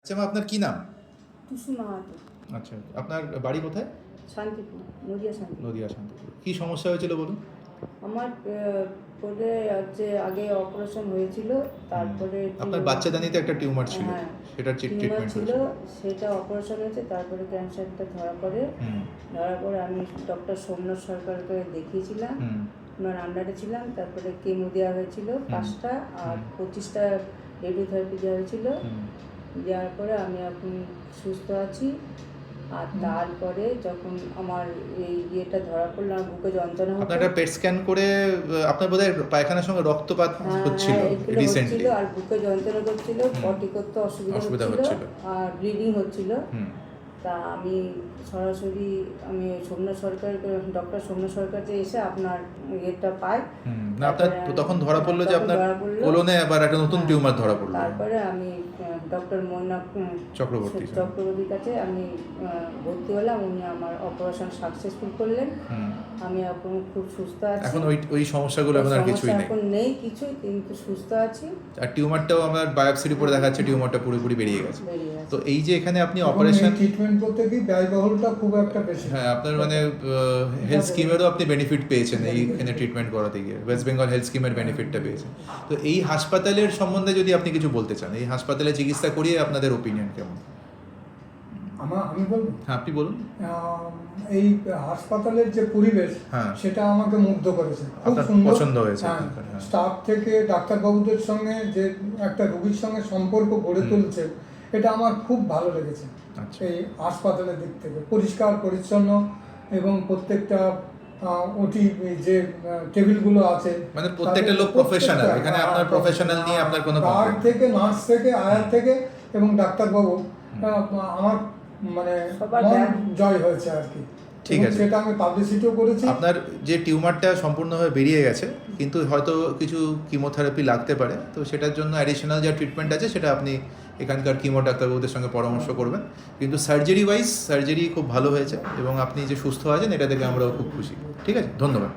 আচ্ছা মা, আপনার কি নাম? টুসু মাহাতো। আচ্ছা, আপনার বাড়ি কোথায়? শান্তিপুর, নদিয়া শান্তিপুর। নদিয়া শান্তিপুর। কী সমস্যা হয়েছিল বলুন? আমার কোলে হচ্ছে আগে অপারেশন হয়েছিল, তারপরে আপনার বাচ্চাদানিতে একটা টিউমার ছিল, হ্যাঁ, সেটার টিউমার ট্রিটমেন্ট ছিল, হয়েছিল। সেটা অপারেশন হয়েছে, তারপরে ক্যান্সারটা ধরা পড়ে। ধরার পরে আমি ডক্টর সোমনাথ সরকারকে দেখিয়েছিলাম, ওনার আন্ডারে ছিলাম। তারপরে কেমো দেওয়া হয়েছিল 5টা, আর 25টা রেডিওথেরাপি দেওয়া হয়েছিল। দেওয়ার পরে আমি এখন সুস্থ আছি। আর তারপরে যখন আমার এই ইয়েটা ধরা পড়লো, আমার বুকে যন্ত্রণা হতো। আপনার একটা পেট স্ক্যান করে আপনার বোধহয় পায়খানার সঙ্গে রক্তপাত হচ্ছিল রিসেন্টলি, আর বুকে যন্ত্রণা করছিল, পটি করতে অসুবিধা হচ্ছিল, আর ব্লিডিং হচ্ছিল। তা আমি সরাসরি সোমনাথ সরকার, ডক্টর সোমনাথ সরকারকে এসে আপনার ইয়েটা পাই। না, আপনার তখন ধরা পড়লো যে আপনার কোলনে আবার একটা নতুন টিউমার ধরা পড়লো। তারপরে আমি ডক্টর মৈনাক চক্রবর্তীর কাছে আমি ভর্তি হলাম। উনি আমার অপারেশন সাকসেসফুল করলেন। আমি এখন খুব সুস্থ আছি। এখন ওই সমস্যাগুলো এখন আর কিছুই নেই। এখন নেই কিছুই, কিন্তু সুস্থ আছি। আর টিউমারটাও আমার বায়োপসি রিপোর্টে দেখাচ্ছে টিউমারটা পুরোপুরি বেরিয়ে গেছে। তো এই যে এখানে আপনি অপারেশন ট্রিটমেন্ট করতে কি ব্যয়বহুলটা খুব একটা বেশি। হ্যাঁ, আপনার মানে হেলথ স্কিমেরও আপনি বেনিফিট পেয়েছেন এইখানে ট্রিটমেন্ট করাতে গিয়ে, ওয়েস্ট বেঙ্গল হেলথ স্কিমের বেনিফিটটা পেয়েছেন। তো এই হাসপাতালের সম্বন্ধে যদি আপনি কিছু বলতে চান, এই হাসপাতালে চিকিৎসা করিয়ে আপনাদের ওপিনিয়ন কেমন? আমি বলবো? হ্যাঁ, আপনি বলুন। এই হাসপাতালের যে পরিবেশ, সেটা আমাকে মুগ্ধ করেছে, খুব সুন্দর পছন্দ হয়েছে। স্টাফ থেকে ডাক্তারবাবুদের সঙ্গে যে একটা রোগীর সঙ্গে সম্পর্ক গড়ে তুলছে, এটা আমার খুব ভালো লেগেছে। এই হাসপাতালের দিক থেকে পরিষ্কার পরিচ্ছন্ন, এবং প্রত্যেকটা ওটি যে টেবিলগুলো আছে, মানে প্রত্যেকটা লোক প্রফেশনাল, এখানে আপনার প্রফেশনাল নিয়ে আপনার কোনো গার্ড থেকে, নার্স থেকে, আয়া থেকে এবং ডাক্তারবাবু, আমার মানে জয় হয়েছে আর কি। ঠিক আছে, সেটা আমি পাবলিসিটিও করেছি। আপনার যে টিউমারটা সম্পূর্ণভাবে বেরিয়ে গেছে, কিন্তু হয়তো কিছু কিমোথেরাপি লাগতে পারে, তো সেটার জন্য অ্যাডিশনাল যা ট্রিটমেন্ট আছে সেটা আপনি এখানকার কিমো ডাক্তারবাবুদের সঙ্গে পরামর্শ করবেন। কিন্তু সার্জারি খুব ভালো হয়েছে, এবং আপনি যে সুস্থ আছেন এটা দেখে আমরাও খুব খুশি। ঠিক আছে, ধন্যবাদ।